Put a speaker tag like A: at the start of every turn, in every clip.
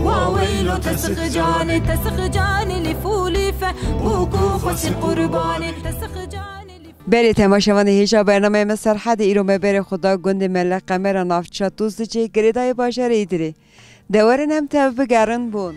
A: واويلو تسخ جاني لفولي بوكو خوشي قرباني تسخ جاني.
B: بری تماشاوان هیچا برنامه مسرحد ایرو مبر خدا گند ملک قمر نافچا توست چه گریدای باشر ایدری دورن هم تب بگرن بون.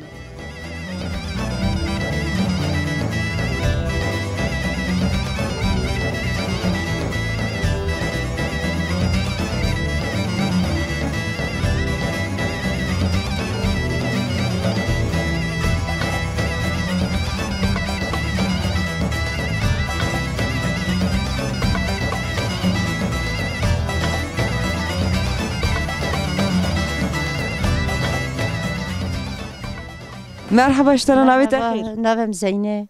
B: مرحبا اشترا نوی تخیر
C: نویم زینه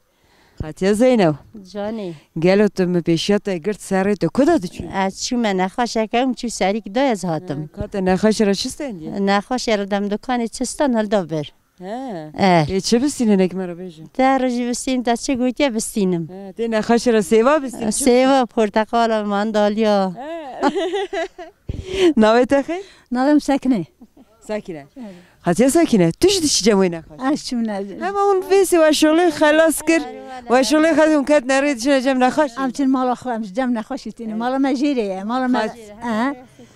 B: خاطیه زینو
C: جانی
B: گلو تو مپیشیت گرد سری تو کدا تو چی؟
C: از چی من نخواشه کم چی سری که دای از هاتم
B: کات نخواشه را چیست اندی؟
C: نخواشه را دم دکان چستان هل دابر
B: چه بستینه نک مرا بیشم؟
C: در رجی بستین تا چه گویی بستینم
B: تی نخواشه را سیوا بستین؟
C: سیوا پرتقال ماندالیا
B: نوی تخیر؟
D: نویم سکنه
B: ساکنه خاطیه ساکنه توش دیشی جمعی نخواشه؟
D: اشتم نزد
B: همه اون فیسی و شغلی خلاص کرد و شغلی خواهد اون کت نریدشون جمع نخواشه؟
D: همچین مالا خواهم جمع نخواشیتینه مالا مجیره مالا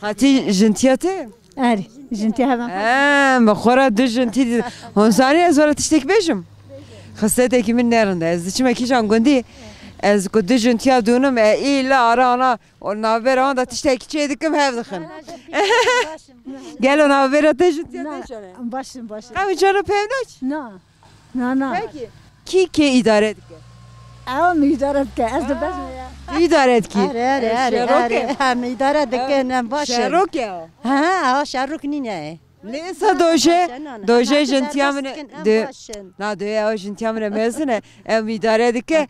B: خاطی جنتیاته؟
D: آره جنتی هم
B: مخورا دو جنتی هنسانی از ولی تشتک بیشم خسته تکی من نرنده از چی مکیشم گندی از کدو جنتیا دونم ایلا آرانا و نابر آن دا تشتکی چه دکم هفدخن گلو نابر تا جنتیا داشته
D: باشم
B: قوی چرا پیمناچ؟
D: نه
B: کی اداره دکه؟
D: اوام اداره دکه از دو بس
B: اداره کی؟
C: آره هم اداره دکه نباشه
B: شروکه
C: ها شروک نینه
B: لیسا دوشه جنتیا منه نه دوی جنتیا منه میزنه ام اداره دکه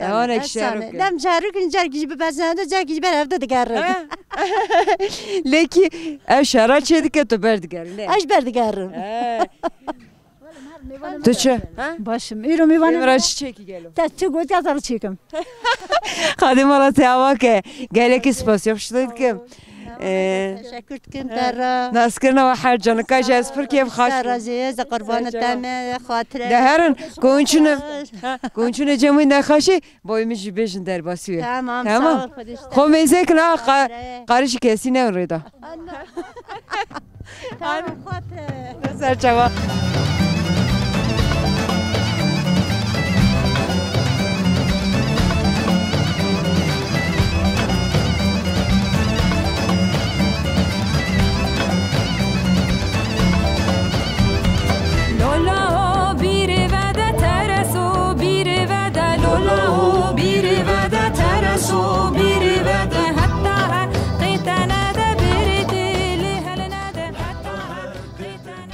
B: آنک شروکه
C: دم شروک اینجا گیج ببزنده جا گیج بر هفته دگره
B: لیکی شرا چه دکه تو بردگری نه
C: اش بردگرم
B: تو چه؟
D: باشم ایرو میوانم
B: مرا چی کی گلو
D: تا چه گویی از آن چیکم
B: خادم مرا تیاوا که گله کی سپاسیف شدید که
C: تشکر کن ترا
B: ناسکرنا و هر جان کاش از پر کیف خاص
C: ترازی ز قربان تام خاطر
B: دهرن گونچونه جمعی نخاشی بای میشی بیشن در باسیه
C: تمام
B: خب میزه که نه قارش کسی نمیریده
C: تمام خاطر
B: سر چوا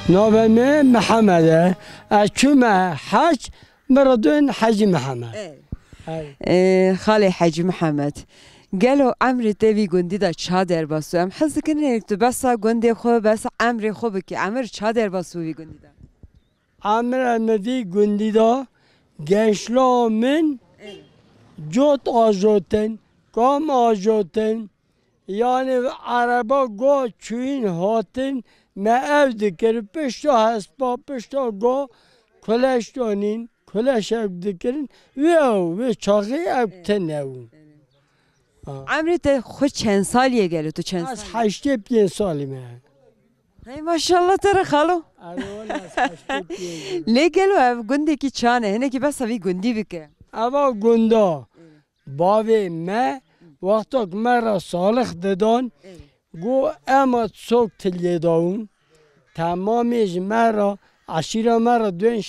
E: نوام محمد اشوما حج مردون حج محمد
B: خاله حج محمد قالوا عمري تبي قندي دا شادر باسو ام حس کنه تو بس قندي خو بس عمري خو بك عمر شادر باسو وی قندي دا
E: عمر مدی قندي دا gençlo min jot ajoten kam ajoten yani araba go çuyin hatin me ev dikir pişto haspa pişto go kuleştonin kuleş ev dikirin ve çağı ev tenevun
B: عمري ته خود چند سالیه گلو تو چند
E: از 85 سالمه
B: ای ماشاءالله ترى خالو ليه قالوا قندي كي تشانه هنا كي بس في قندي بك
E: اوا گندا باوی ما وقتا مرا صالح دادن گو اما سوک تلیه داون تمامیش مرا عشیره مرا دوین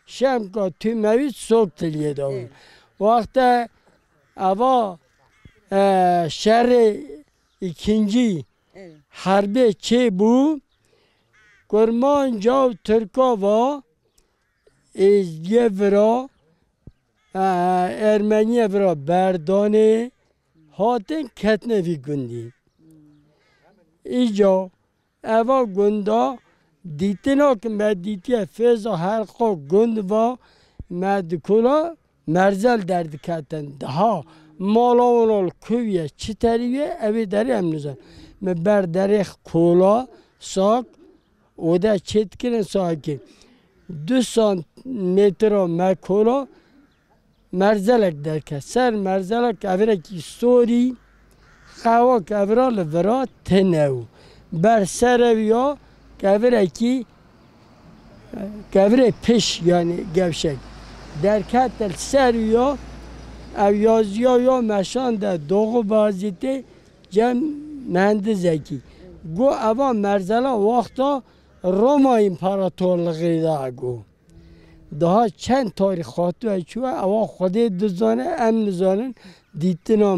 E: شمکا توی موید سوک تلیه داون وقتا اوا شهر ikinci harbe çe bu Kurman cav Türkava ezdiye vira Ermeniye vira berdane hatin ketnevi gundi İca eva gunda دیتنا که مدیتی فیض و حلقا گند و مدکولا مرزل درد کتن ده مالاونال کویه چی تریه اوی داری هم نزن مبر دریخ کولا ساک O da çetkirin sakin. 2 santimetre mekora merzelek derke. Ser merzelek evreki sori xavak evral vera tenev. Ber serevya evreki kevre piş yani gevşek. Derket el seriyo ev yazıyor ya meşan de doğu bazite cem mühendiseki. Bu eva merzela vakta Roma İmparatorluğu da go. Daha çend tarih hatı çuva eva xode dizane em nizanin ditina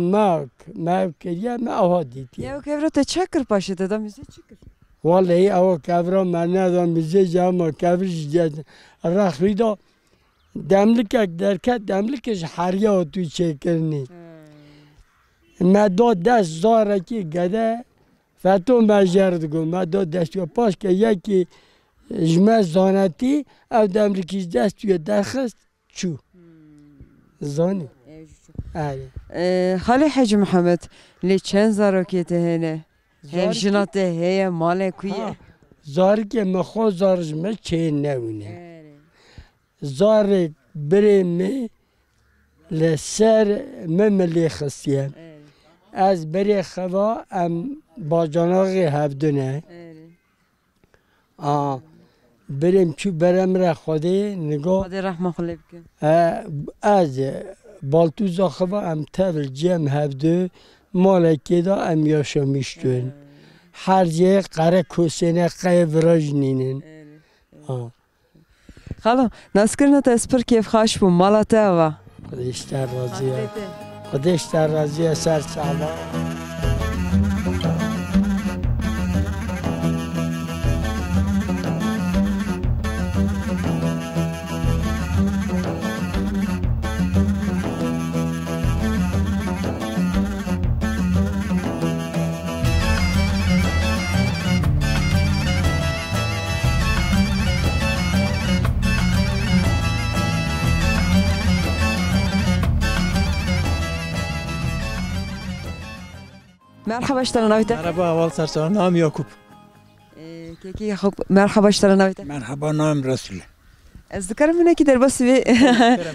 E: mevk keriye me eva diti.
B: Ya kevrata çakır paşa da müze çıkır.
E: Vallahi eva kevra mernadan bize cama kevriş ced rahrida demlik ek derket demlik iş hariya tu çekirni. Medda dest zareki gede فتو مجرد گو ما دو دستیو پاس که یکی جمع زانتی او دمریکیش دستیو درخست چو زانی
B: خالی حج محمد لی چند زاروکیته هنه هم جناته هیه ماله کویه
E: زاری که مخوا زارش me چه نونه زاری بری می لسر مملی خستیم از بری خوا ام با جناقی هفدونه بریم چو برم را خوده نگاه
B: خدا رحمه خلی بکن
E: از بالتوزا خوا ام تول جم هفده مالکی دا ام یاشا میشتون هر جه قره کسینه قیه وراج نینن
B: خالا نسکرنا تا اسپر کیف خواش بو مالاته اوا
E: خودشتر راضیه خودشتر راضیه سر سعبا
B: مرحبا اشترى ناويته
F: مرحبا اول سرسان نام یاکوب
B: كيكي خب مرحبا اشترى ناويته
G: مرحبا نام رسول
B: ذكر منك كده بس بي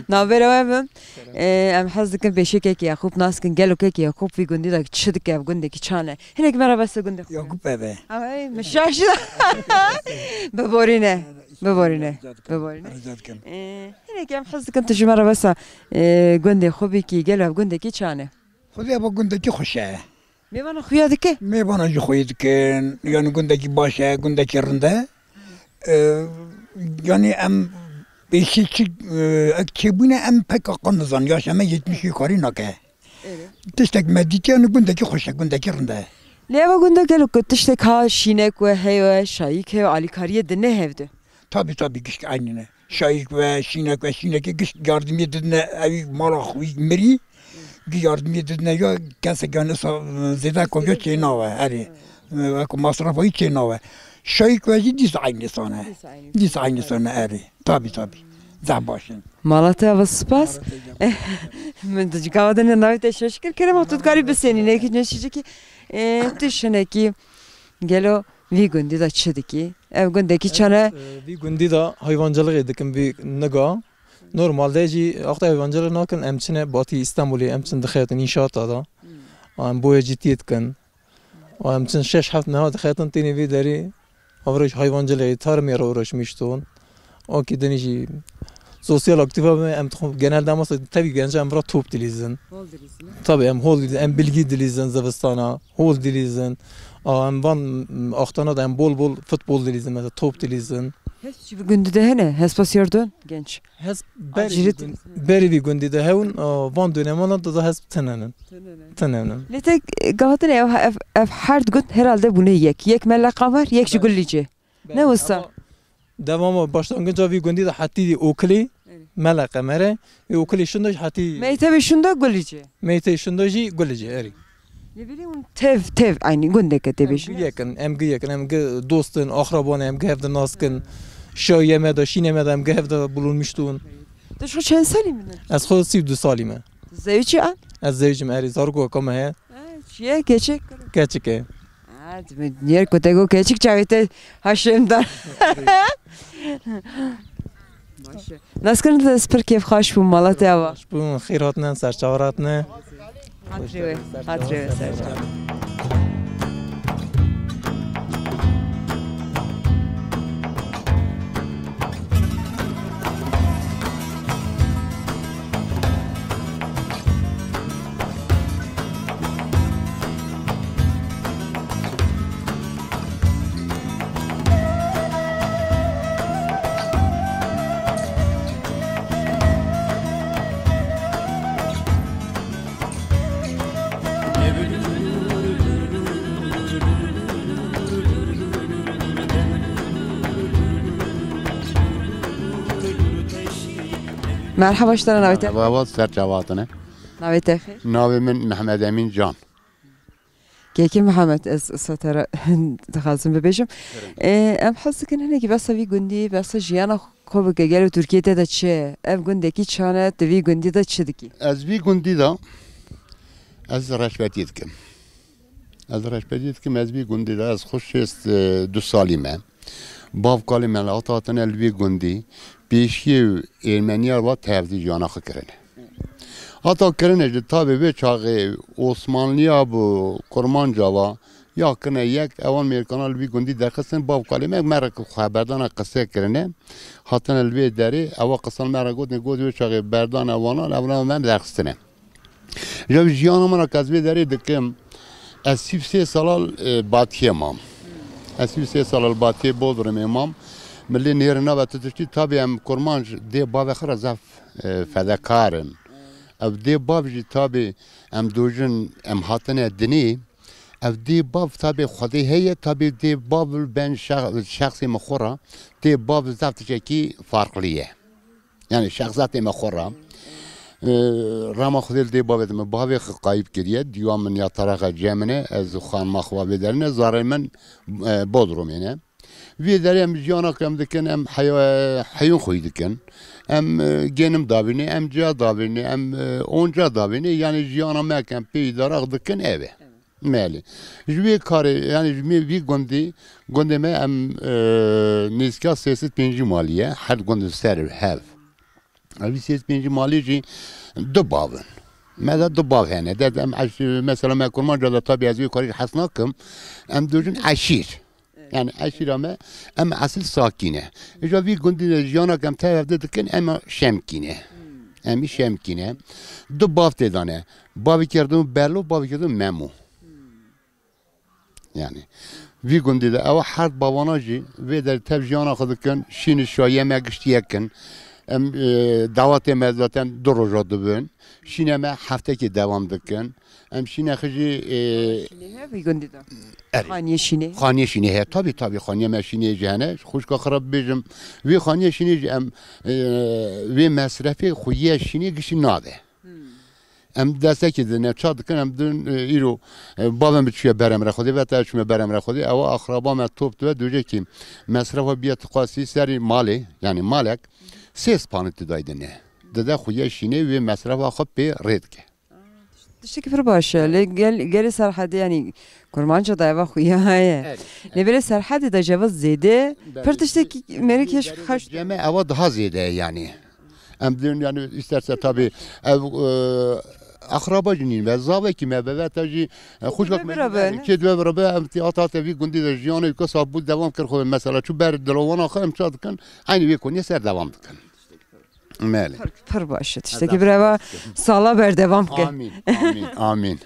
B: نابر وام ام حظك بشي كيكي ياخوب ناس كن قالوا كيكي ياخوب في جندي داك تشدك يا جندي كيشانه هناك مرحبا بس جندي
G: یاکوب بابا
B: اي مشاش ببورينا ببورينا ببورينا هناك ام حظك انت شو مرة بس جندي خوبي كي قالوا جندي كيشانه
G: خودی با گندگی خوشه
B: میوانه خویاده که
G: میوانه جو خوید که یعنی گندگی باشه گندگی رنده یعنی ام بیشی چی بونه ام پک آقا یاش ام 70 کاری نکه تشتک مدیتی یعنی گندگی خوشه گندگی رنده
B: لیوا گنده گلو که تشتک ها شینک و هیو شایک و علیکاری دنه هفته
G: tabi gişk aynı şayik ve şinek gişk yardım edilene evi mala خوی مری yardım edilene ya gerçekten zeda koyuyor çeyna ve hani masrafı hiç çeyna ve şayik ve diz aynı sana eri tabi zabaşın
B: مالته و سپاس من تجاوزنا نويت شكر كلام تذكري بسني لكن نشجع كي تشنه كي قالوا في جندي ده شدي كي ev gündeki çane
F: bir gündi da hayvancılık edekim bir nega normalde ji akta hayvancılık nakin emçine Batı İstanbul'u emçin dixetin inşaata da am boya ciddiyetken emçin 6-7 neha dixetin tini vi deri avraj hayvancılığı tarım uğraşmıştım o ki deniji sosyal aktivite em genelde ama tabii genç emra top dilizin tabii em hol em bilgi dilizin zavistana hol dilizin am van ahtana da em bol futbol dilizin mesela top dilizin
B: hiç bir gündü de hene hespasiyordun genç
F: hes beri bir gündü de hevun van döneminde da hes tenenin
B: letek gavatın ev her gün herhalde bunu yek mellaka var yek şugullice ne olsa
F: devamı başlangıçta bir gündü de hatta okuli ملقه مره اوکلی شنداش حتی
B: میته شندا گلیجه
F: میته شنداجی گلیجه اری
B: نبیلیم تف aynı günde ketebiş
F: ام دوستن اخرابان ام گهفد ناسکن شایمه دا شینمه دا ام گهفد bulunmuştun
B: تو شو چند سالی منه
F: از خود 32 سالمه
B: زوجی an
F: از زوجم اری زارگو کما he
B: چیه geçek
F: geçike
B: hadi diğer kotego keçik çavite haşemdan. Nasıl kırdı spor keyif hoş bu Malatya var.
F: Bu xeyratne, serçavaratne.
B: Hatırlıyor serçavarat. Merhaba işler navete.
H: Merhaba serçavatına.
B: Navete.
H: Navimin Mehmet Emin Can.
B: Keki Muhammed ez satara dixazim bibêjim. Em hez dikin hinekî besa vî gundî besa jiyana xwe bike gelo Tirkiyeyê de çi ev gundekî çane di vî gundî de çi dikî?
H: Ez vî gundî da ez reşvetî dikim. Ez reşvetî dikim ez vî gundî da ez xweş est 2 salî me. Bavkalê me hat hatine li vî gundî pêşiyê Ermeniya wa tevdî jiyana xwe kirine. Hata kirine ji tabê vê çaxê Osmanliya bu Kurmanca wa ya kirine yek ewan Mêrkana li vî gundî derxistin bavkalê me me re xeberdana qise kirine hatine li vê derê ewa qisan me re gotin got vê çaxê berdana ewanan ewan me derxistine. Ji jiyana min ez vê derê dikim ez 3 sala Batiyê mam. Ez 3 sala li Batiyê Bodrumê mam. Milli nêrina ve tutuştî tabi em Kurmanc dê bavê xwe re zaf fedekarin. Ev dê bav jî tabi em dojin em hatine dinê ev dê bav tabi Xwedê heye tabi dê bav ben şexsê me xwe re dê bav zaf tişekî farqlî ye. Yani şexsatê me xwe re rama Xwedê li dê bavê de min bavê xwe qayîb kiriye dîwan min ya taraxa cemine ez xanma xwe vê derine zarê min Bodrumê ne. Vê derê em jiyana em dikin em heyûn xwe dikin. Em genim davînê, em ciya davînê, em onca davînê yani jiyana me em pê darax dikin ev e. Melî. Ji vê karê yani ji vê gundî gundê me em nêzîka 305 malî ye her gund ser hev. Ev 305 malî jî 2 bavin. Me de 2 bav hene. Em mesela me Kurmanca da tabi ez vê karî hes nakim em dojin eşîr. Yani eşîra me em esil sakîne. Ji vî gundî de jiyana em tevde dikin em şemkîne. Em şemkîne. 2 bav tê dane. Bavê kirdim Berlo, bavê kirdim Memo. Yani vî gundî de ew her bavana jî vê derê tev jiyana xwe dikin şînî şahiye me giştî yekin. Em davetê me zaten 2 roja dibin. Şînê me heftekê dewam dikin. Em şînê xwe jî
B: Vî gundî de. Xaniye şînê.
H: Xaniye şînê heye tabii xaniye me şînê jî hene xwişka xwe re bibêjim vê xaniye şînê jî em vê mesrefê xwiyê şînê gişî nade. Em destekê dine ça dikin em din îro bavê biçûye beremre Xwedê ve te çûme beremre Xwedê ewa axraba me top dibe dojekî mesrefa biye tiqasî serî malê yani malek 3 spanî tidayî dine. Dide xwiyê şînê vê mesrefa xwe pê rê dike.
B: Tiştekî pir baş e. Lê gelê serhedê yani Kurmanca da eva xuya heye. Lê belê serhedê de cevaz zêde pir tiştekî merî keş xeş.
H: Ceme ewa daha zêde yani. Em din yani isterse tabi ev akraba cinîn ve zavekî me ve te jî xwişka kê dve birabe em tîata te vî gundî de jiyanê ka sabû devam kir xwe mesela çû ber dilovana xwe em ça dikin aynı vê koniyê ser devam dikin. Melî.
B: Pir baş e. Tiştekî bir eva sala berdevam bike.
H: Amin. Amin. Amin.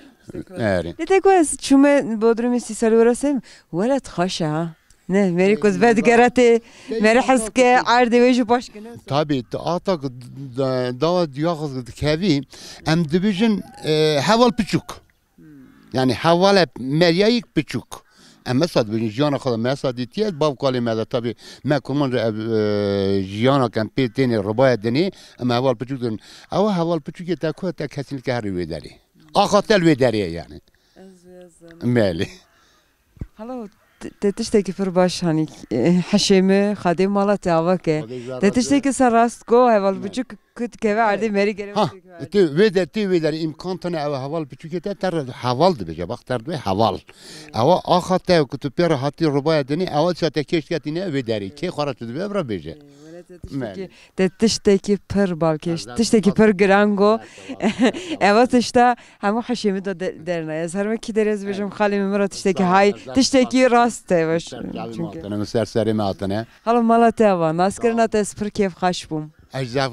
H: Erî.
B: Lê te ku ez çûme Bodrumê 3 salî were sêm welet xweş e ha. Ne merî ku vedgeretê merî hezke erdê wê jî baş kine.
H: Tabii ata da diyax dikevî em dibêjin heval piçûk. Yani hevala meryayîk piçûk. Em mesela dibêjin jiyana xwe mesela dîtiye bavkalê me de tabii me Kurmanca ev jiyana em pê tenê ribaya dinê em heval piçûk din. Ew heval piçûkê te ku te kesinlikle herî wê derê. Axatel wê derê yani. Melî.
B: Hala تشتكي في باش هني حشيمه خادم مالت عواك تشتكي سراست جو هval بچuk kut keve ardı meri gele
H: Ha, ti ve der imkantına ev haval küçükete ter haval de beje bak ter haval. Ava ahate kutu per hati rubaya deni ava çate keşketine ve deri ki xarat de bra beje.
B: تشتكي بر بالكش تشتكي بر جرانجو اوا تشتا همو حشيمه درنا يظهر ما كي درز بجم خالي مرة تشتكي هاي تشتكي راست باش
H: Ev serseri matene.
B: حالا مالات اوا ناسكرنا تسبر كيف خشبوم
H: Ejza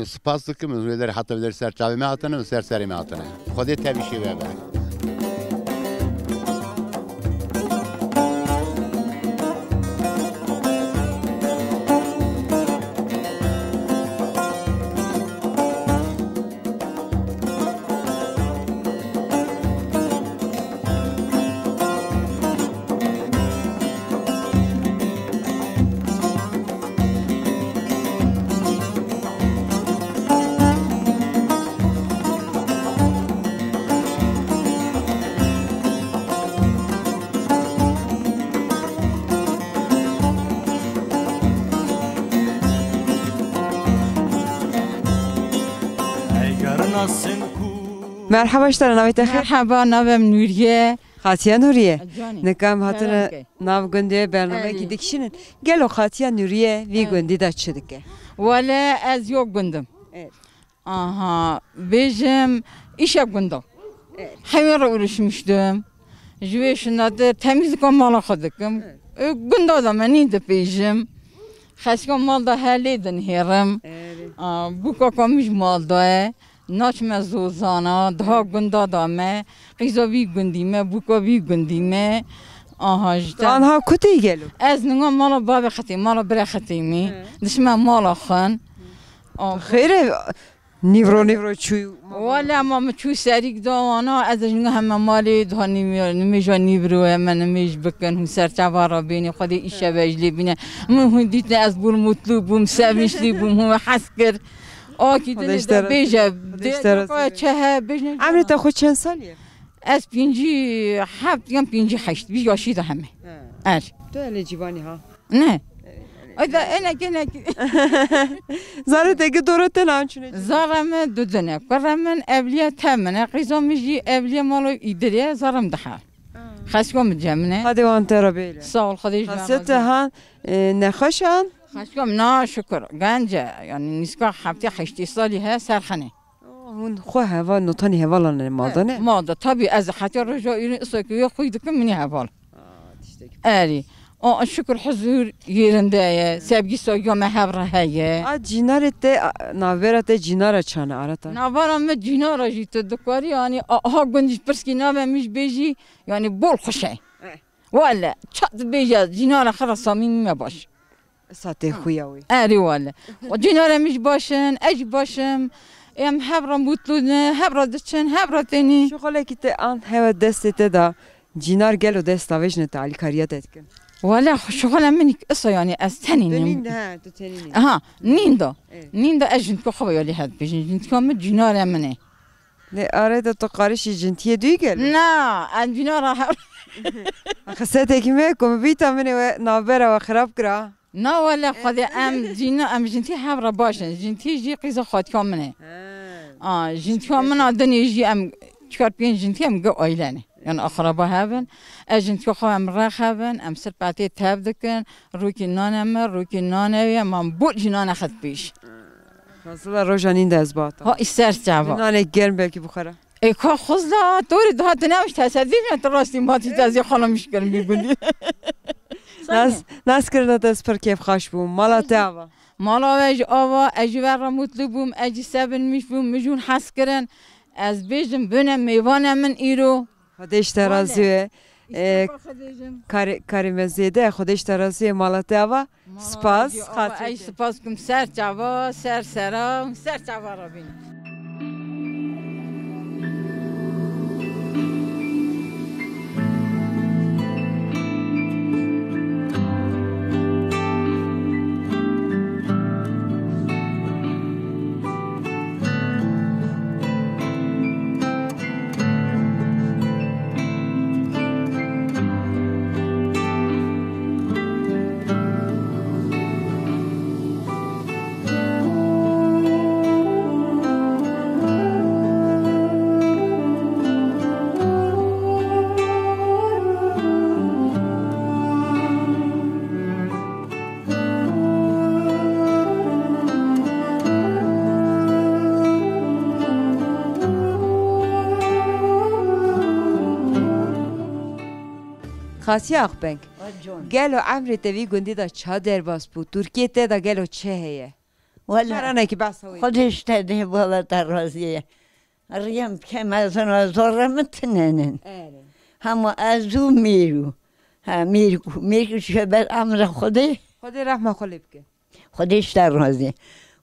H: spas dıkım ve der hatta der serçavi matene ve serseri matene. Xode tebişi ve ber.
B: مرحبا اشترى ناوي تخير
I: مرحبا نوام نورية
B: خاتيا نورية
I: جاني
B: نكام هاتنا
I: شرفك.
B: ناف گندي برنامه
I: أهلي.
B: كي دكشنن قالوا خاتيا نورية في گندي دا تشدك
I: ولا از yok gündüm.
B: Evet.
I: Aha, bizim işe gündüm. Hayvara uğraşmıştım. Jüveşinadır, temizlik olmalı kadıkım. Gündü adamı neydi bizim. Xəskən malda həll edin herim. Bu kakamış malda. Naçmə zozana, daha gündə adamı. Qizavi gündime, bu kavi gündime. Aha işte.
B: آنها كتي قالوا
I: از نگاه مالا بابا خطی مالا برا خطیمی دشمن مالا خان
B: خير نيفرو چوي
I: ولا ما مچو سریک دوانا از نگاه همه مالی دهانی نمیجا نیبرو همه نمیج بکن هم سرچوارا بینی خودی ایشه بجلی بینه من هم دیت از بول مطلوبم سویشلی بوم هم حس کرد آکی دنده بیجه چه بیجه
B: عمري تاخد چند ساليه
I: از پینجی هفت یم پینجی هشت بیجا شیده همه
B: تو اللي جيباني ها
I: نه ایدا اینه
B: زاره تگه دورت نامچونه
I: زارم دودنه کرمن evliye temene qizamiji evliye malo idriye zarım daha. Xaskam cemne.
B: هذه وانت ربيله
I: Sağ ol Xadiş.
B: حسيتها نخشان
I: Xaskam na şükür gence yani niska hafta 8 sali ha serxane.
B: هون خو هوا نوتاني هواlan مالدانه
I: Malda tabi az hatta roja irin sokuyor koyduk mini haval. Ali. O şükür huzur yerinde sevgi soyuyor mehevra heye.
B: ا جينارته ناورته جينارا چانه arata
I: Navaram ve cinara jite dukari yani aha gündüz perski navemiş beji yani bol hoşay. Valla çat beji cinara khara samimi baş.
B: ساتي خوياوي
I: Eri valla. O cinaramış başın, ej başım. Em hebra mutluluğunu, hebra dıçın, hebra teni.
B: شغله كي ان هوا دستته دا جينار قالوا دستا وجنه تعال كاريات etkin
I: Valla şoğla minik ısa yani az tenim.
B: ها تو تنين
I: Aha, ninda. Ninda ejin ko khava yali had bejin. Jint kam cinara mene.
B: لا اريد تقارش جنتيه دوي قال
I: Na, an cinara
B: خسيتك ميكم بيتا مني نافيرا وخراب كرا
I: Na valla khadi am cina am jinti hebra başın. Jinti ji qiza khat kamene. Jinti kamene adını ji am çıkartayım jinti am go ailene. Yani akraba haben. Jinti ko am ra haben. Am sirpati tabdkin. Ruki naneme, ruki nanevi. Am bu cinana khat biş.
B: فاصله روجانين ده ازباط
I: Ha ister cevap.
B: انا گرم belki بخره
I: ای که خدا دوری ده نمیش تصدیق نتراستی ماتی تازی خانمش کردم بیگولی.
B: ناس کرده دست پر کیف خاش بوم مالا تاوا
I: مالا وج آوا اجور مطلوب بوم اجی سبن میش بوم مجون حس کردن از بیجم بنم میوانم من ایرو.
B: خودش ترازیه کاری مزیده خودش ترازیه مالا تاوا سپاس خاطر
I: ای سپاس کم سر جوا سر سرام سر جوا را بین.
B: خاصی آخبنگ گلو عمری توی گندی دا چه در باز بود ترکیه ته دا گلو چه هیه
J: ولی
B: که بس هوی
J: خودش تده بالا در رازیه ریم که مزن آزاره متننن همه از او میرو میرو شبر امر خودی
B: خودی رحمه خلی بکن
J: خودش در رازیه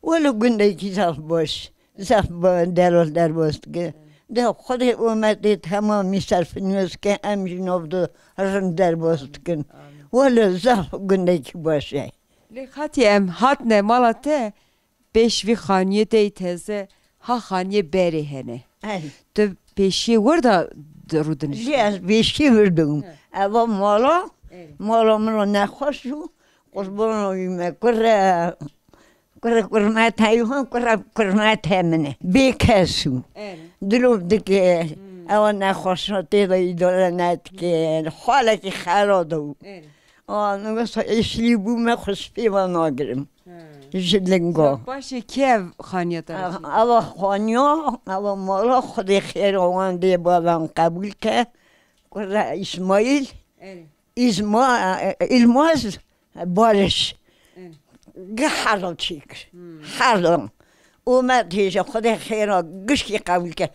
J: ولو گنده کی صاف باش صاف با در باست که ده خود اومده تمامی صرف نیست که امجین آبدو رنگ در باست کن ولو صاف گنده کی باشه
B: لی خاطی ام هات نه مالاته پیشوی خانیه دی تزه ها خانیه بری هنه تو پیشی ورده رو دنش
J: جی از پیشی وردم اما مالا منو نخوشو قربان اویمه کرمت هایون کرمت همینه بیکسو دلوب دکه اما نخوشاتی دا ایداله نت که حالا که خرادو نگوست اشلی بومه خوشپی و ناگرم جدلنگا
B: باشه که خانیه دارد
J: اما خانیا اما مالا خود خیر آوانده بابام قبول که اسماعیل الماز بارش حرام چیکر حرام اومد هیچ خود خیرا گشکی قبول که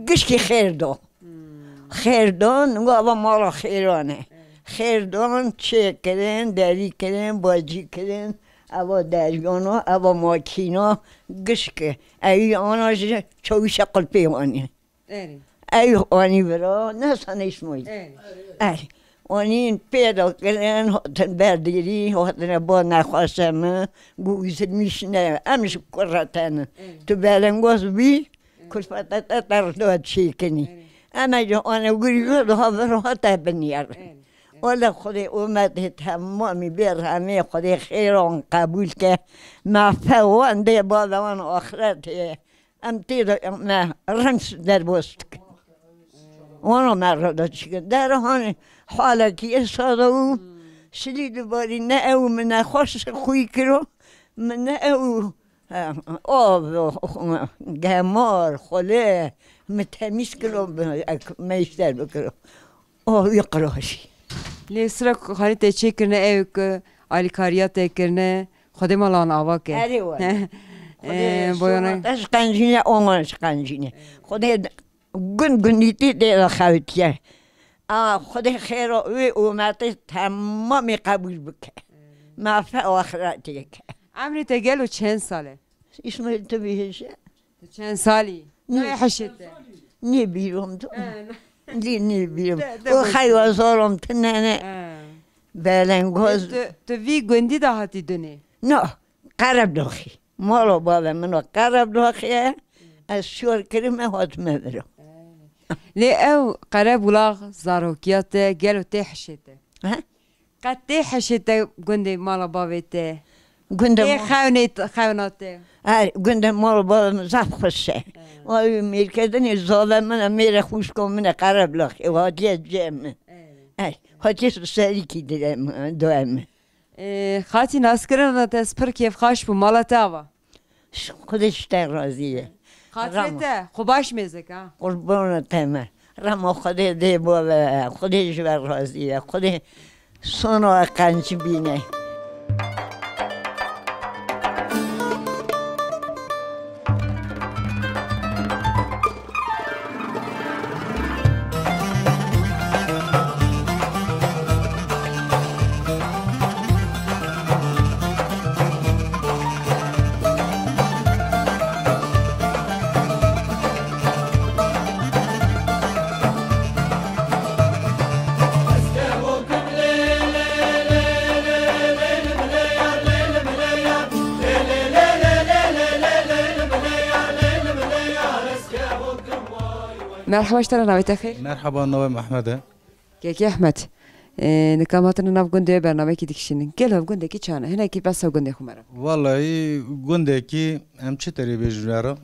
J: گشکی خیر دان نگو اما مالا خیرانه خیردان چه کردن دری کردن باجی کردن اما دریانا اما ماکینا گشکه ای آنا چویش قلپی آنی ای آنی برا نسان اسمایی ای آنی پیدا کردن هاتن بردیری هاتن با نخواستم گویزد میشنه امش کرتن تو بلنگاز بی کلفتت در داد چی کنی اما جا آنه گویزد ها برا هاته بنیر ولی خود اومده تمامی بر همه خود خیران قبول که ما فوانده بالوان آخرت ام تیرا ما رنس در بست وانا مرد چیکن در هان حالا که اصادو شدید باری نه او من خوش خوی کرو من او آب گمار خله متمیز کرو میشتر بکرو یقراشی
B: لیسرا خالی تچی کرنه ایو که آلیکاریات کرنه خود مالان آوا که
J: خود اشقنجینه آنش قنجینه خود گندیتی دیده خویتیه خود خیر اومده تمامی قبول بکه مفه آخراتی که
B: عمری تگلو چند ساله؟
J: اسماعیل تو بیشه؟
B: چند سالی؟ نه حشته؟
J: نه بیرم تو نی بیرم او خیوازارم تنه بلنگاز
B: تو وی گندی ده هاتی دونه؟
J: نه قرب داخی مالا بالا منو قرب داخیه از شور کریم هات مبرم
B: لی او قرب ولاغ زاروکیات گلو تی حشته قد تی حشته گندی مالا باویته تی خوناته
J: گنده مالا بالا زف خوشه وای میرکدنی زاله من میره خوش کن من قرب لاخی و هاتی جمع هاتی سری کی دوام
B: خاطی ناس کردن تا پر کیف خاش بو مالا تاوا
J: خودش در راضیه
B: خاطرته خوباش میزه
J: قربان تمام رما خودی دی بالا خودش بر راضیه خودی سونا قنچ بینه
B: مرحبا اشترى نويت خير
K: مرحبا نوي محمد
B: كيك يا احمد نكاماتنا ناف گنده برنامه کی دکشین گل گنده کی چانه هنا کی بس گنده خمره
K: والله گنده کی ام چه تری بجرا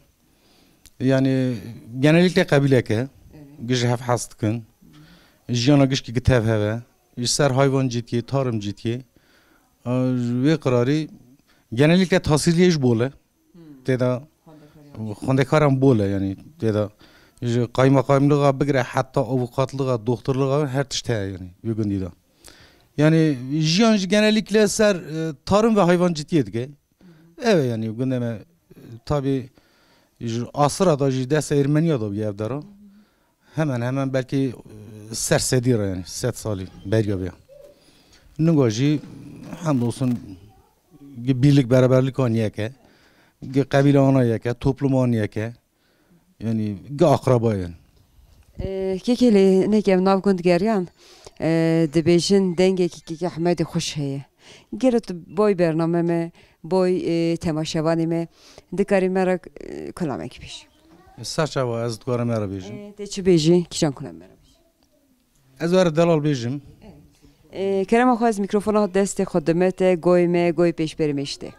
K: يعني genellikle قبيله که گش هف حست کن جیانا گش کی کتاب هوا سر hayvan جیتی tarım جیتی ve قراری genellikle tahsiliyeş bole teda خندکارم bole yani teda قايمة قايملغة بقرا حتى أوقاتلغة دكتورلغة هر تشتهي يعني يقول دي ده Yani jiyan genellikle ser tarım ve hayvancılık ki. Evet yani gündeme tabi asırda dest Ermeniya bir evdara. Hemen belki ser sedira yani set sali beriya bir. Nugaji hamdolsun birlik beraberlik aniye ki. Kabile anaya ki, toplum anaya ki. Yani akraba yani.
B: Kekeli ne ki navgund geriyan. Dibêjin dengekî Ehmedê xweş heye. Gere tu boy bername me, boy temaşevanê me dikarî me re kulamekî bêjî.
K: Serçava ez dikarim me re bêjim.
B: Tê çi bêjî? Kîjan kulam me re bêjî?
K: Ez were delal bêjim.
B: Kerema xwe ez mikrofona destê xwe dimete goy me, goy pêşberî me işte.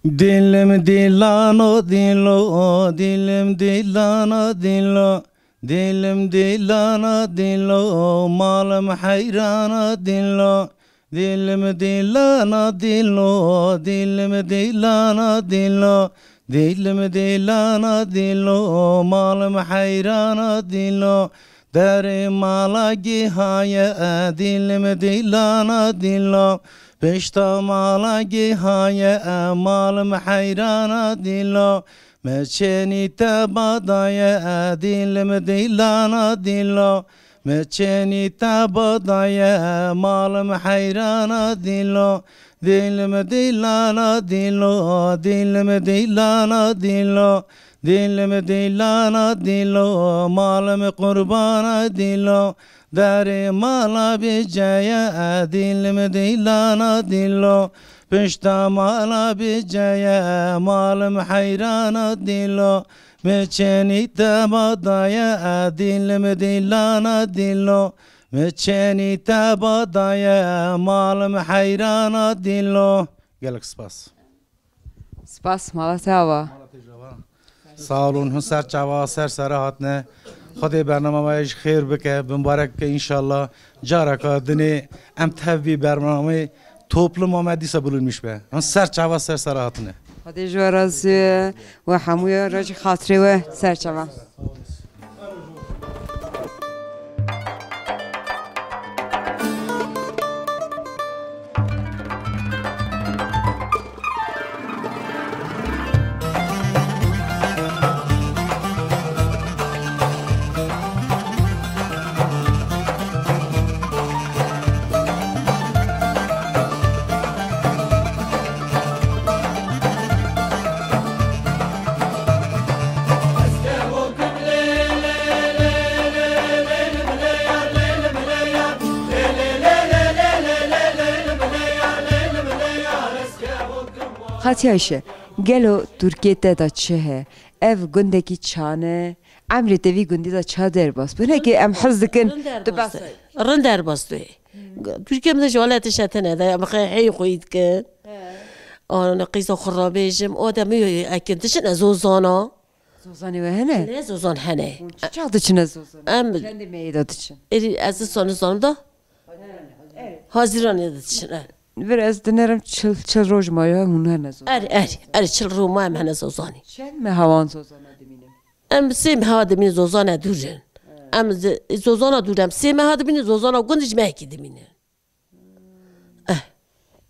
K: Dilim dilano dilo, dilim dilano dilo. Dilim dilana dilo, malım hayrana dilo. Dilim dilana dilo, dilim dilana dilo. Dilim dilana dilo, malım hayrana dilo. Deri mala gihaya, dilim dilana dilo. Peşta mala gihaya, malım hayrana dilo. Meçeni tabadaya dilim dilana dilo. Meçeni tabadaya malım hayrana dilo. Dilim dilana dilo. Dilim dilana dilo. Dilim dilana dilo. Malım kurbana dilo. Dari mala bicaya dilim dilana dilo. Pişta mala bicaya malım hayrana dilo. Meçeni tabadaya dilim dilana dilo. Meçeni tabadaya malım hayrana dilo. Gelek spas.
B: Spas malatava.
K: Sağ olun. Ser çava ser serahatne. خدای برنامه خیر بکه بمبارک که انشالله جارا که دنی ام تهوی برنامه toplum amediyse bulunmuş be. Ser çava ser serahatine.
B: Hadi joraz ve hamuya racı hatırı ve ser çava. Xatiyayşe, gelo Türkiye'de da çehe, ev gündeki çane, amri devi gündi da ça derbas. Bu ne ki em hazdıkın dubas.
L: Rın derbas du. Türkiye'de jolet şatene da ama hey koyid ki. Ana qisa xarabejim o da mi akintişin azozana.
B: Zozani ve hene?
L: Ne zozan hene?
B: Çaldı çine zozan.
L: Em
B: kendi meydat için.
L: Az sonu da. Haziran edişin.
B: Biraz denerim çıl rojma ya hunna zozan.
L: Eri çıl rojma em hene zozani.
B: Çen mi havan zozana demine?
L: Em sim ha demine zozana durun. Em zozana durem sim ha demine zozana gündüz mehki demine.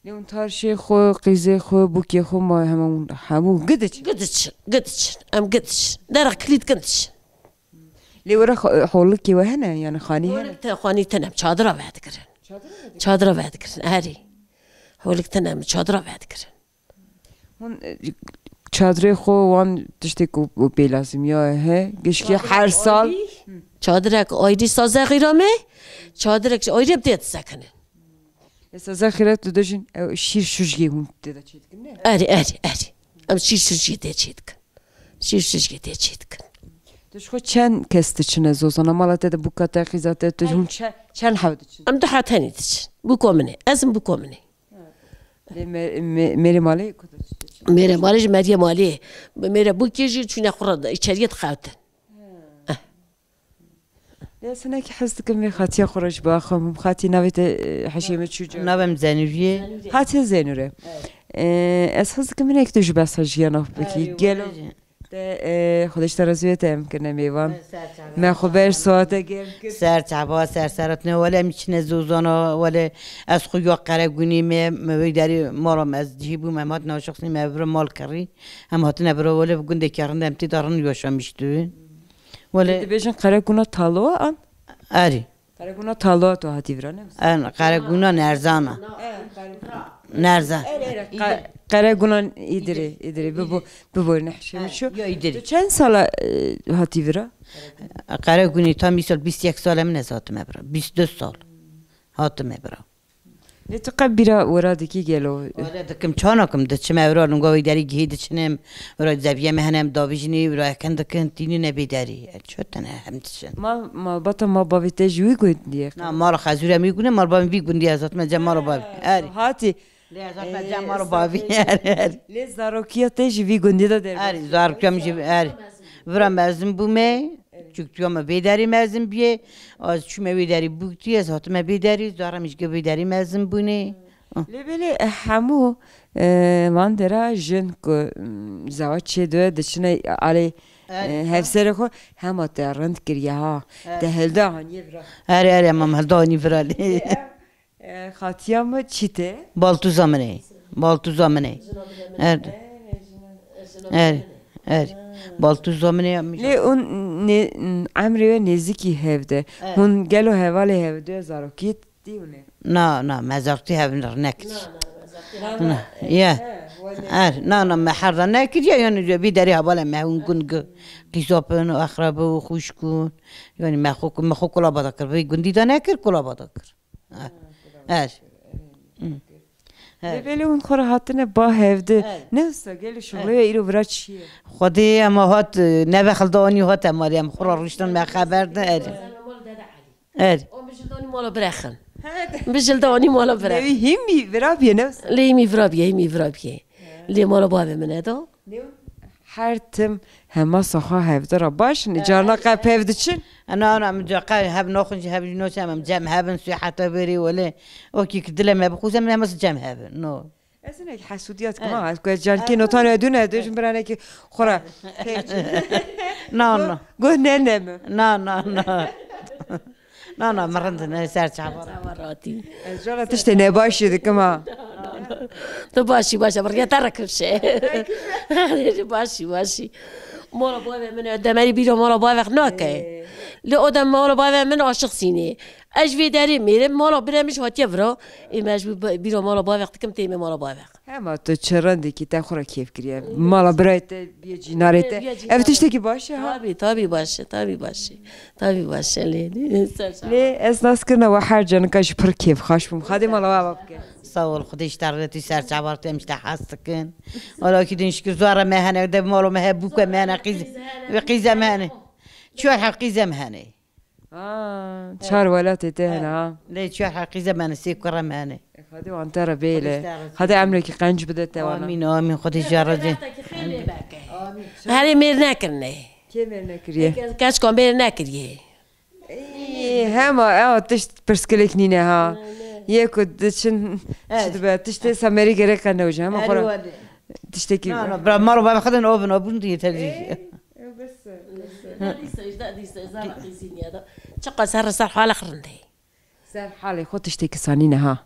B: Ne un tarşi xo qize xo buki xo ma hamu gidiç.
L: Gidiç. Em gidiç. Dara kilit gidiç.
B: Li wara holuk ki wehne yani khani hene.
L: Khani tenem çadıra verdikirin. Çadıra verdikirin. Eri. Holuk tenem çadıra verdikirin.
B: Hun çadırı xo wan tişte ku belazim ya he gişki her sal
L: çadırak ayrı saza girame çadırak ayrı det sakın.
B: Saza girat dudajin şir şujgi hun dedi çetkin ne?
L: Eri. Am şir şujgi de çetkin. Şir şujgi de çetkin.
B: Düş xo çen kesti çine zozana malate de bu kata xizate de hun çen havdı çin.
L: Am da hatani için. Bu komune. Azım bu komune.
B: Meri mali kudur.
L: Meri mali Meryem mali. Meri bu kişi çünkü xurada içeriye tıkavtın.
B: Ya sana ki hastıkım ve xatiya xuraj baxım. Xati navet haşime çuca.
M: Navem Zenuriye.
B: Xati Zenure. Ez hastıkım ne ekte jubas hajiyana peki. Gelo. خودش ترازویت هم کنه میوان من خبر ساعت گرم
M: سر تعبا سر سرتنه ولی میچنه زوزانا ولی از خویا قرگونی می داری مارم از جیبو ممات ناشخصی مبر مال کری هم هات نبره ولی بگنده کردن امتی دارن یوشا میشتوین ولی
B: بیشن قرگونا تالو آن
M: آری
B: قرگونا تالو تو هاتی ورانه
M: آن قرگونا نرزانا نرزان
B: قرگونا ایدری ببور نحشم شو چند سال هاتی ورا
M: قرگونی تا میسال 21 سال من از هاتم ابرا 22 سال هاتم ابرا
B: نتقبل ورادی کی گلو
M: ولادكم شانكم دتشم ابرا نقوي داري جهيد شنم ورا زبيه مهنم دابجني ورا كان تيني نبي داري شو تنا همتشن
B: ما بطل ما بابي تجوي قلت لي
M: نا مال خازورة ميقولنا مال بابي بيقول لي أزات ما جمال بابي
B: هاتي
M: ليه أزات ما جمال بابي
B: ليه زاروكيا تجي في قندي ده
M: در زاروكيا مجي ورا مازن بومي چوکتیام بیداری مازن بیه از چوم بیداری بودی از هاتم بیداری زارمش که بیداری مازن بونه
B: لیبلی همو من درا جن کو زواج چه دوه دشنه علی هفسر خو هم ترند کریه ها دهلده هنی برا
M: آره مام هلده هنی برا
B: خاتیام چیته
M: بالتو زمانه آره بالتو زمانه
B: لی اون عمری و نزدیکی هفته هون گلو حوالی هفته زاروکیت دیونه
M: نه مزارتی هفته نکدی نه یا نه محرر نکدی یا یعنی بیداری حواله مهون گنگ قیزابن و اخراب و خوش کن یعنی مخو کلا بادا کر وی گندی دا نکر کلا بادا کر
B: ولی اون خورا هاتنه با هفته نوستا گلی شغله ایرو برا چیه
M: خودی اما هات نبخل دانی هات اماری هم خورا روشتن ما خبر ده اری
L: بجلدانی مالا برخن بجلدانی مالا برخن
B: همی برابیه نوستا
L: لی همی برابیه لی مالا بابه منه دا
B: هر تم همه سخا هفته را باش نجارنا قب هفته چن
M: انا مجاقا هب ناخنج هب نوش هم جم هبن سوی حتی بری ولی اوکی کدلم هب خوزم نماس جم هبن نو
B: اصلا یک حسودیات کما از که جان کی نوتان دونه دوشم برانه که خورا
M: نه
B: گو
M: نه مرند نه سر
L: چهارراتی
B: از جالا تشتی نباشی دکما
L: تو باشی برگه ترکم شه باشی مالا بابا من دمری بیرو مالا بابا ناکه لآدم مالا بابا من عاشق سینه اجوی داری میرم مالا برامش هاتیه برا این اجوی بیرو مالا بابا کم تیم مالا بابا
B: اما تو چرندی که تا خورا کیف کریه مالا برایت بیا جینارت افتشته کی باشه ها
L: تابی باشه
B: لی اساس کنه و هر جن کاش پر کیف خوش بم خادم مالا بابا که
M: سوال خودش ترتی سر چابارت امشته حست کن ولی که دینش که زوار مهنه ده مالو مهبو که مهنه قیزه مهنه چهار حقیزه مهنه
B: چهار ولات تهنا
M: لی چهار حقیزه مهنه سی کره مهنه
B: خدي وانترا بيله خدي عمرك قنج بدت وانا
M: آمين خودش جارده
L: هذه مير ناكرني
B: كي مير ناكريه
L: كاش كون مير ناكريه
B: هما تشت برسكلك نينا ها ياكو دشن تشتي سامري غيرك انا وجه ما خرا تشتكي
M: لا برا مارو بابا خدن اوبن دي تلي
L: بس دي زار قيسين هذا شقه سر حال خرندي
B: سر حالي خود تشتكي صانينا ها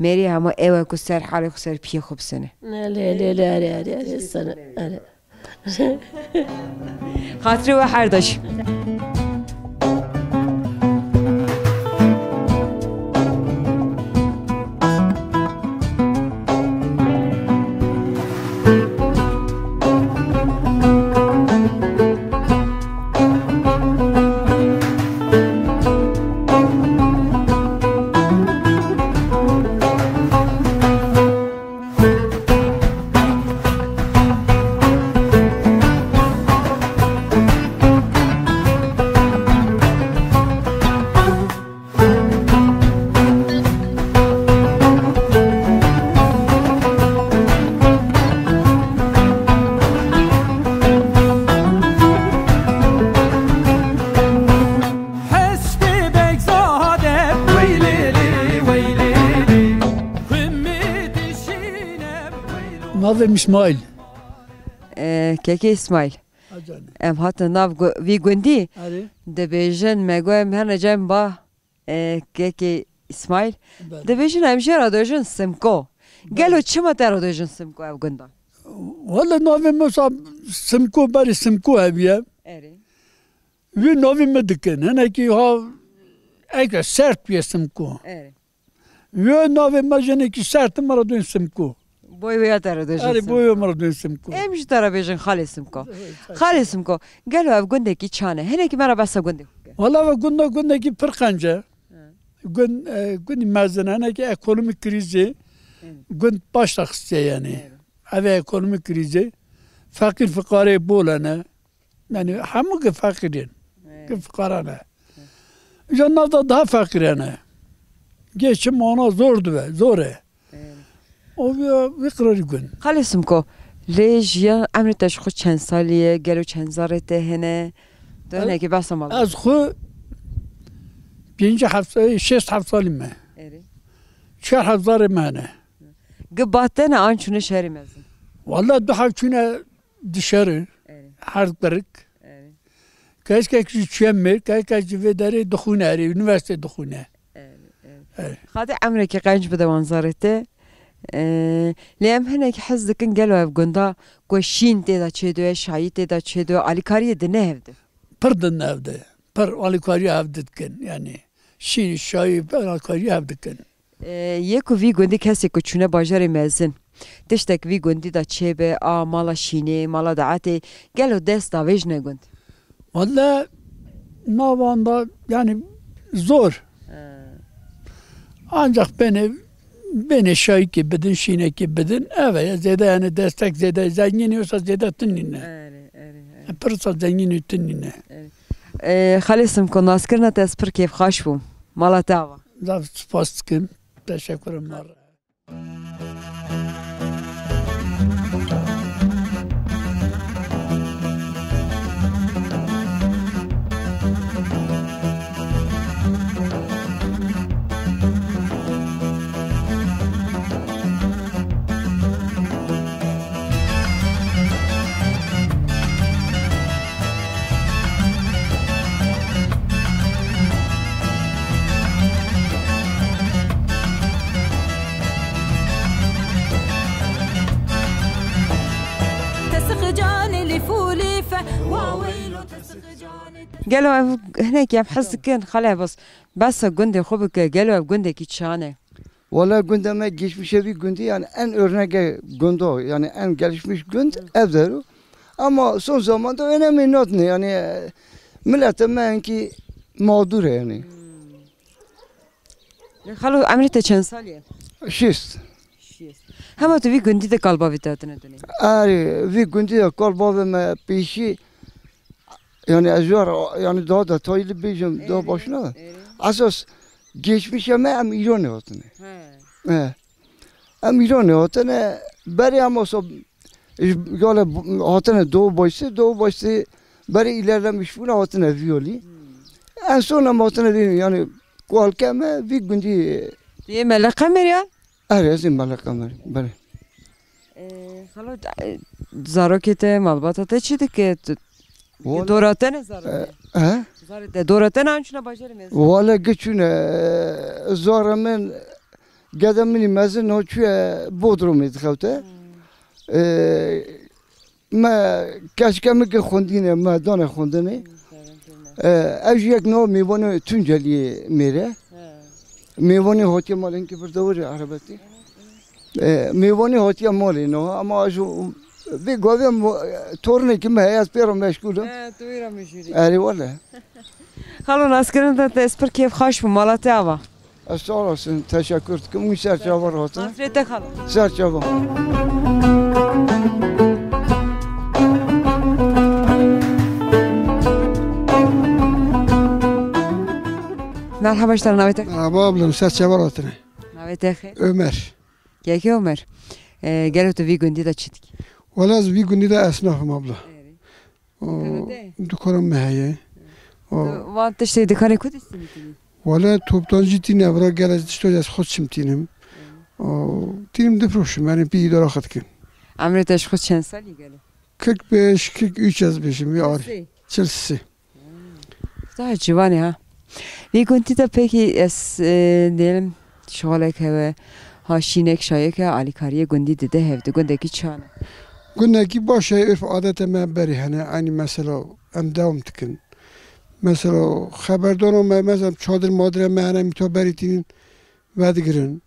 B: ماري هما ايوا كو سر حالي خو سر بيه خوب سنه
L: لا السنه
B: خاطري وحردش
N: ناظم اسماعيل
B: كيكي اسماعيل ام هات ناف وی گوندی
E: آره
B: دبیجن مگویم هر نجام با که اسماعیل دبیجن همیشه را دوجن سمکو گلو چما تر دوجن سمکو اف گوندا
E: والله نوی مثلا سمکو بری سمکو هبیه وی نوی مدکن هنه کی ها اگه سرت بیه سمکو وی نوی مجنه کی سرت مرا دوین سمکو
B: بوی ویا تر دوجن
E: آره بوی مرا دوین سمکو
B: امش تر بیجن خالی سمکو خالی سمکو گلو اف گونده کی چانه هنه کی مرا بس گونده
E: والله و گونده کی پرخنجه گوند مزنه هنه کی ekonomik krizi گوند باش تخصیه yani اوه ekonomik krizi fakir fukare bolana yani همه که فقیرین که فقرانه جنات daha fakirane geçim ona zordu ve zore o bir قراری gün
B: خالی سمکو لیج یا عمر تشخص چند سالیه گلو چند زارته هنه دونه که بس مال
E: از خو 5 hafta 6 haftalıyım ben 4 haftaları mene
B: قباتنا آنچونه شهری مزن
E: والله دو hafçune dışarı hartlarık keşke çemmer keşke vedere dukhunari üniversite dukhune
B: خاطر عمرك قانج بده وانزارته لیم هنك حزكن قالوا بقندا قشين تدا تشدو شاي تدا تشدو علي كاريه دنه هفده
E: pırdın evde per alikari evdetken yani şin şayı per alikari evdetken
B: یکو وی گوندی کسی که چونه باجر مزن تشتک وی گوندی دا چه به مالا شینه مالا دعاته گلو دست داویج نگوند
E: valla navanda yani zor ancak beni şayki bedin şineki bedin evet zede yani destek zede zengin olsa zede tınine pırsa zengin tınine
B: خالصم کن ناسکرنا تسپر کیف خاش بوم مالا تاوا
E: زاف سپاس کن teşekkürüm var.
B: قالوا هناك يا بحس كان خلاص بس جندي خوبك قالوا جندي كيتشانه
N: Valla gündeme geçmişe bir gündü yani en örnek gündü o yani en gelişmiş günd evdir o. Ama son zamanda önemli not ne yani millete menki mağdur yani.
B: خلو عمرته چند سالیه؟
N: 6
B: همه تو وی گندی ده قلبا ویتاتنه دنی
N: آره وی گندی ده قلبا و ما پیشی yani azar yani daha da taylı bejim daha başına asas geçmişe em İran hatine em İran hatine beri ama so gale hatine doğu başta beri ilerlemiş buna hatine viyoli en son hatine yani kualkeme bir gündü
B: diye melek ya
N: evet melek kamer beri
B: خلو زاروکته مالباتا تچیده که دوراتن زاره دوراتن آنچنا باجر میز
N: والا geçune zarmen gadamini mezin o çüye bodrum edxavte ma kaşkemi ki xondine ma dana xondine evjek no mevani tunceli mere mevani hotiye malin ki bir davır arabeti mevani hotiye malin o ama şu bir govem torne ki me az pero meşgulum
B: تویرا میشوری
N: اری والا
B: خلو ناسکرین تا اسپر کیف خاش بو مالاتی آوا
N: sağ olasın teşekkür ederim bu serçavar hatı
B: Hasrete خلو
N: serçavar
B: مرحبا اشتر نویتك
O: مرحبا ablam serçavar hatı
B: نویتك
O: Ömer
B: Keki Ömer Gelo tu vi gündi da çitki
O: Valla az bir günde de esnafım abla dükkanım meheye
B: Vant işte dükkanı kudüsün
O: Valla toptancı tine vura gelez işte az xodşim tinim tinim de proşum yani bir idare xatkin
B: عمرت اشخاص چند سالی گله
O: 45-43 از بشیم یاری 43
B: daha civan ha. Bir günti de peki diyelim şöyle heve ha şinek şayek alikariye gündi de hevde gündeki çan.
O: Gündeki başa örf adet me beri hani aynı mesela em devam tıkın. Mesela haberdar olma mesela çadır madre me hani mito beritinin vedgirin.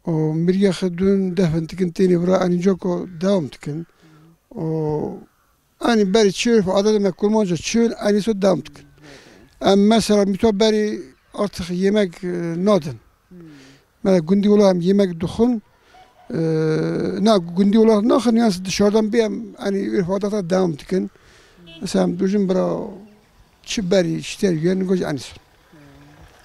O: O mirya khadun defn tıkın teni bura hani joko devam tıkın. O hani beri çörf adet me kurmanca çör hani so devam tıkın. Mesela müteberi artık yemek nadın. Mesela gündi olan yemek duhun, gündi olan nakın yani dışarıdan bir hani irfadata devam tıkın. Mesela düşün bira çiberi işte yani göz anisun.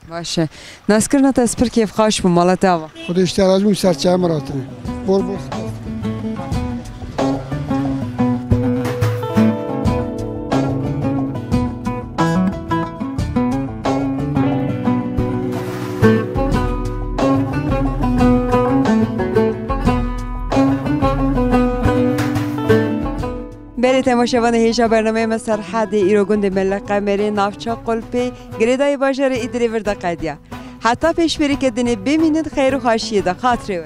B: Başa. Naskırna tespir keyif kaç bu malatava.
O: O da işte aracım serçe maratını. Bol bol.
B: بله تماشاوان هیچ برنامه مسرحه ایرو گند ملت قمری نافچا قلپی گریدای باجر ایدری ورد قدیا حتی پیش بری که دنی ببینید خیر و خاشیه دا خاطره